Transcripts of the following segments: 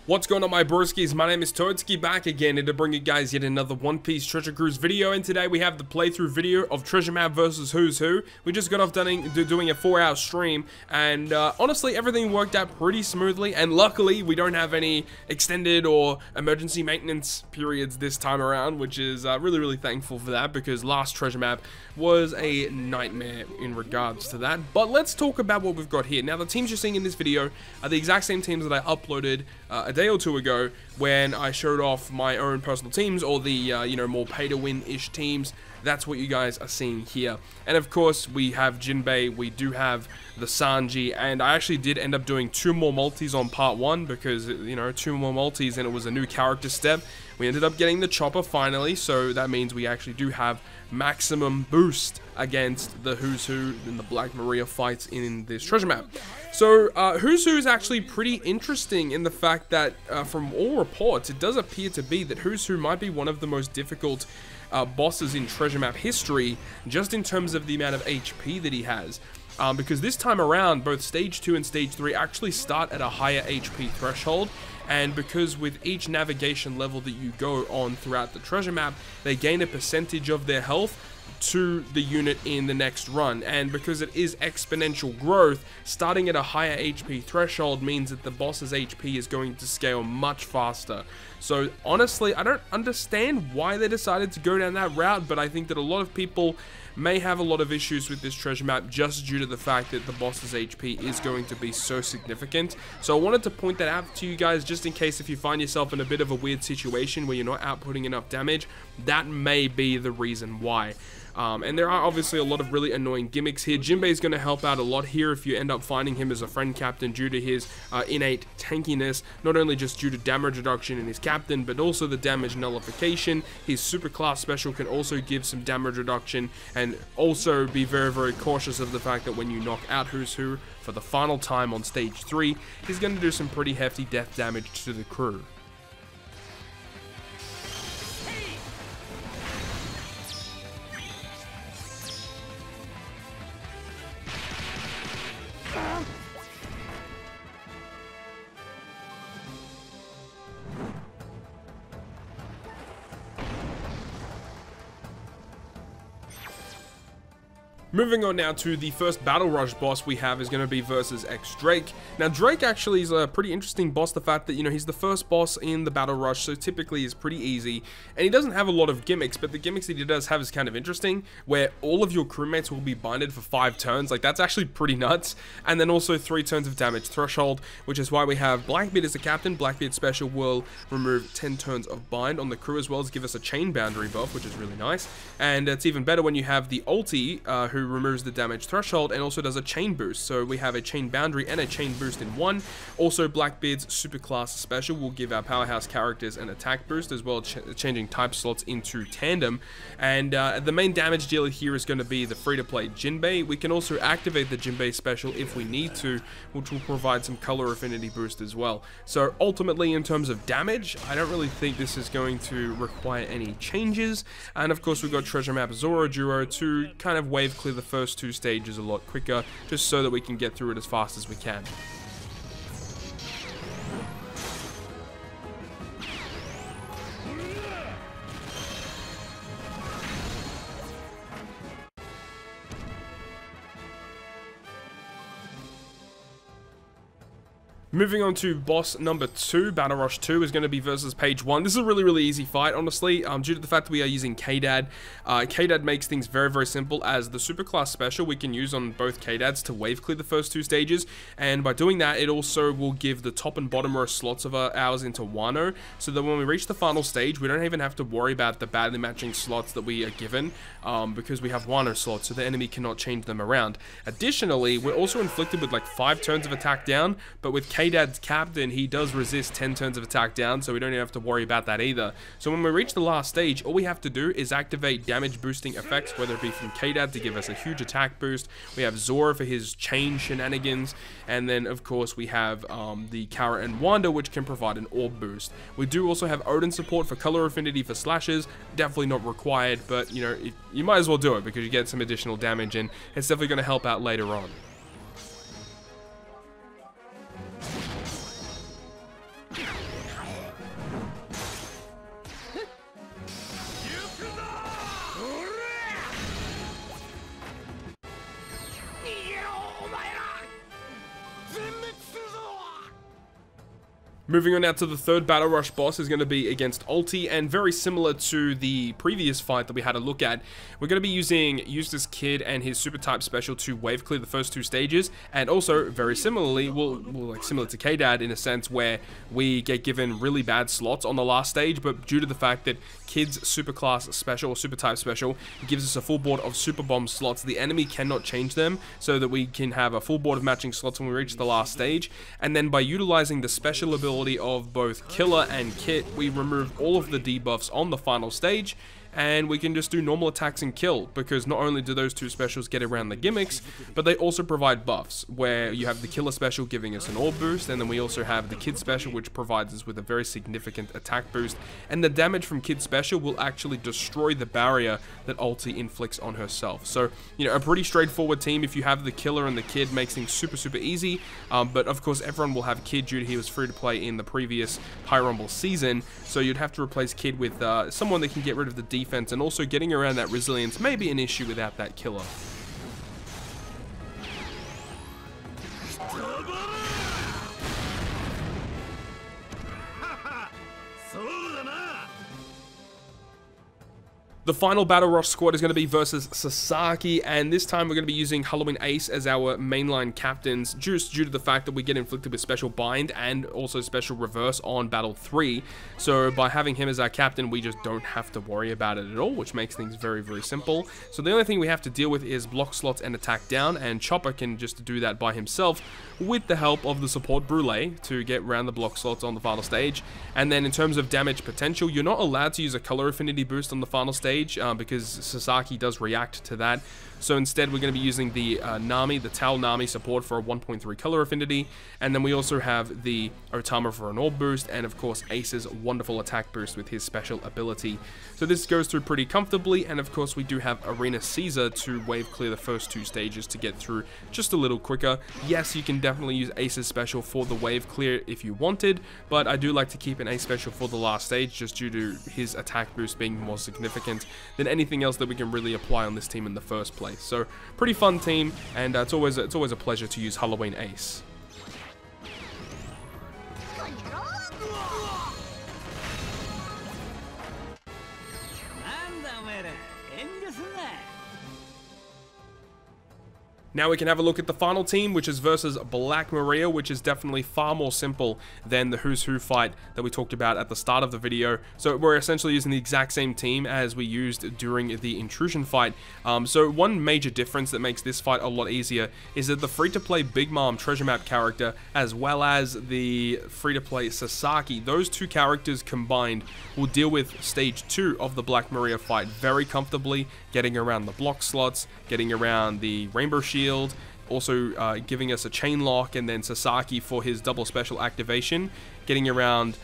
What's going on, my broskies? My name is Toadskii, back again and to bring you guys yet another One Piece Treasure Cruise video. And today we have the playthrough video of Treasure Map versus Who's Who. We just got off doing a 4-hour stream, and honestly everything worked out pretty smoothly, and luckily we don't have any extended or emergency maintenance periods this time around, which is really thankful for that, because last Treasure Map was a nightmare in regards to that. But let's talk about what we've got here. Now, the teams you're seeing in this video are the exact same teams that I uploaded a day or two ago when I showed off my own personal teams, or the you know, more pay-to-win-ish teams. That's what you guys are seeing here. And of course, we have Jinbei, we do have the Sanji, and I actually did end up doing 2 more multis on part 1 because, you know, 2 more multis and it was a new character step. We ended up getting the Chopper finally, so that means we actually do have maximum boost against the Who's Who in the Black Maria fights in this treasure map. So Who's Who is actually pretty interesting in the fact that from all reports, it does appear to be that Who's Who might be one of the most difficult bosses in treasure map history, just in terms of the amount of HP that he has. Because this time around, both stage 2 and stage 3 actually start at a higher HP threshold, and because with each navigation level that you go on throughout the treasure map, they gain a percentage of their health to the unit in the next run. And because it is exponential growth, starting at a higher HP threshold means that the boss's HP is going to scale much faster. So honestly, I don't understand why they decided to go down that route, but I think that a lot of people may have a lot of issues with this treasure map just due to the fact that the boss's HP is going to be so significant. So I wanted to point that out to you guys, just in case if you find yourself in a bit of a weird situation where you're not outputting enough damage, that may be the reason why. And there are obviously a lot of really annoying gimmicks here. Jinbei is going to help out a lot here if you end up finding him as a friend captain due to his innate tankiness, not only just due to damage reduction in his captain, but also the damage nullification. His super class special can also give some damage reduction, and also be very cautious of the fact that when you knock out Who's Who for the final time on stage 3, he's going to do some pretty hefty death damage to the crew. Moving on now to the first Battle Rush boss we have is going to be versus Drake. Now, Drake actually is a pretty interesting boss, the fact that, you know, he's the first boss in the Battle Rush, so typically is pretty easy. And he doesn't have a lot of gimmicks, but the gimmicks that he does have is kind of interesting, where all of your crewmates will be binded for 5 turns. Like, that's actually pretty nuts. And then also 3 turns of damage threshold, which is why we have Blackbeard as the captain. Blackbeard special will remove 10 turns of bind on the crew, as well as give us a chain boundary buff, which is really nice. And it's even better when you have the ulti, who removes the damage threshold and also does a chain boost. So we have a chain boundary and a chain boost in one. Also, Blackbeard's super class special will give our powerhouse characters an attack boost, as well as changing type slots into tandem. And the main damage dealer here is going to be the free-to-play Jinbei. We can also activate the Jinbei special if we need to, which will provide some color affinity boost as well. So ultimately, in terms of damage, I don't really think this is going to require any changes. And of course, we've got treasure map Zoro to kind of wave clear the first 2 stages a lot quicker, just so that we can get through it as fast as we can. Moving on to boss number 2, Battle Rush 2 is going to be versus Page 1. This is a really easy fight, honestly, due to the fact that we are using K-Dad. K-Dad makes things very simple, as the super class special we can use on both K-Dads to wave clear the first 2 stages, and by doing that, it also will give the top and bottom row slots of ours into Wano, so that when we reach the final stage, we don't even have to worry about the badly matching slots that we are given, because we have Wano slots, so the enemy cannot change them around. Additionally, we're also inflicted with like 5 turns of attack down, but with K-Dad's captain, he does resist 10 turns of attack down, so we don't even have to worry about that either. So when we reach the last stage, all we have to do is activate damage boosting effects, whether it be from K-Dad to give us a huge attack boost. We have Zoro for his chain shenanigans, and then of course we have the Kara and Wanda, which can provide an orb boost. We do also have Odin support for color affinity for slashes, definitely not required, but you know, you might as well do it because you get some additional damage, and it's definitely going to help out later on. Moving on now to the third Battle Rush boss is going to be against Ulti, and very similar to the previous fight that we had a look at, we're going to be using Eustace Kid and his super type special to wave clear the first 2 stages, and also very similarly, like similar to K-Dad in a sense where we get given really bad slots on the last stage, but due to the fact that Kid's super class special or super type special gives us a full board of super bomb slots, the enemy cannot change them, so that we can have a full board of matching slots when we reach the last stage. And then by utilizing the special ability of both Killer and Kit, we remove all of the debuffs on the final stage, and we can just do normal attacks and kill, because not only do those 2 specials get around the gimmicks, but they also provide buffs, where you have the Killer special giving us an orb boost, and then we also have the Kid special, which provides us with a very significant attack boost, and the damage from Kid special will actually destroy the barrier that Ulti inflicts on herself. So, you know, a pretty straightforward team. If you have the Killer and the Kid, makes things super easy, but of course everyone will have Kid due to he was free to play in the previous High Rumble season, so you'd have to replace Kid with someone that can get rid of the defense, and also getting around that resilience may be an issue without that Killer. The final Battle Rush squad is going to be versus Sasaki, and this time we're going to be using Halloween Ace as our mainline captains, just due to the fact that we get inflicted with special bind and also special reverse on Battle 3. So by having him as our captain, we just don't have to worry about it at all, which makes things very simple. So the only thing we have to deal with is block slots and attack down, and Chopper can just do that by himself with the help of the support Brule to get around the block slots on the final stage. And then in terms of damage potential, you're not allowed to use a color affinity boost on the final stage, because Sasaki does react to that. So instead we're going to be using the Nami, the Tal Nami support for a 1.3 color affinity, and then we also have the Otama for an orb boost, and of course Ace's wonderful attack boost with his special ability. So this goes through pretty comfortably, and of course we do have Arena Caesar to wave clear the first 2 stages to get through just a little quicker. Yes, you can definitely use Ace's special for the wave clear if you wanted, but I do like to keep an Ace special for the last stage just due to his attack boost being more significant than anything else that we can really apply on this team in the first place. So pretty fun team, and it's always a pleasure to use Halloween Ace. Now we can have a look at the final team, which is versus Black Maria, which is definitely far more simple than the Who's Who fight that we talked about at the start of the video. So we're essentially using the exact same team as we used during the Intrusion fight. So one major difference that makes this fight a lot easier is that the free-to-play Big Mom treasure map character, as well as the free-to-play Sasaki, those 2 characters combined will deal with stage 2 of the Black Maria fight very comfortably, getting around the block slots, getting around the Rainbow Shield, also giving us a chain lock, and then Sasaki for his double special activation, getting around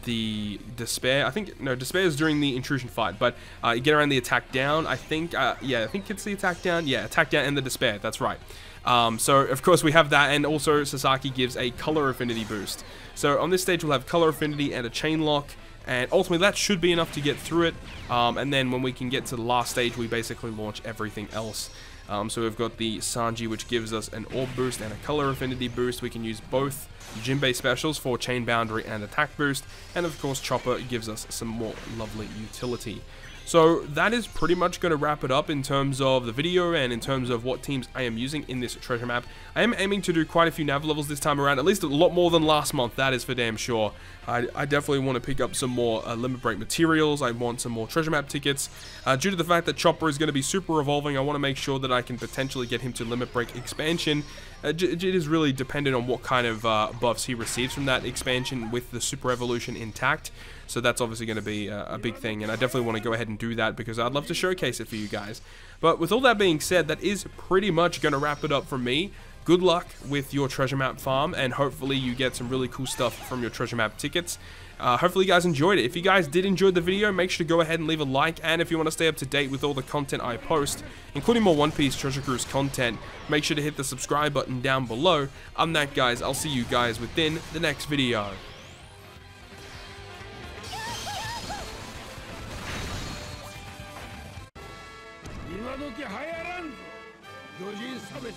the Despair. I think, no, Despair is during the Intrusion fight, but you get around the attack down, I think, yeah, I think it's the attack down, yeah, attack down and the Despair, that's right. So of course we have that, and also Sasaki gives a color affinity boost. So on this stage we'll have color affinity and a chain lock, and ultimately that should be enough to get through it, and then when we can get to the last stage we basically launch everything else. So we've got the Sanji, which gives us an orb boost and a color affinity boost. We can use both Jinbei specials for chain boundary and attack boost, and of course Chopper gives us some more lovely utility. So that is pretty much going to wrap it up in terms of the video and in terms of what teams I am using in this treasure map. I am aiming to do quite a few nav levels this time around, at least a lot more than last month, that is for damn sure. I definitely want to pick up some more limit break materials. I want some more treasure map tickets. Due to the fact that Chopper is going to be super evolving, I want to make sure that I can potentially get him to limit break expansion. It is really dependent on what kind of buffs he receives from that expansion with the super evolution intact. So that's obviously going to be a big thing, and I definitely want to go ahead and do that because I'd love to showcase it for you guys. But with all that being said, that is pretty much going to wrap it up from me. Good luck with your treasure map farm, and hopefully you get some really cool stuff from your treasure map tickets. Hopefully you guys enjoyed it. If you guys did enjoy the video, make sure to go ahead and leave a like, and if you want to stay up to date with all the content I post, including more One Piece Treasure Cruise content, make sure to hit the subscribe button down below. I'm that, guys. I'll see you guys within the next video. 今時流行らんぞ。魚人差別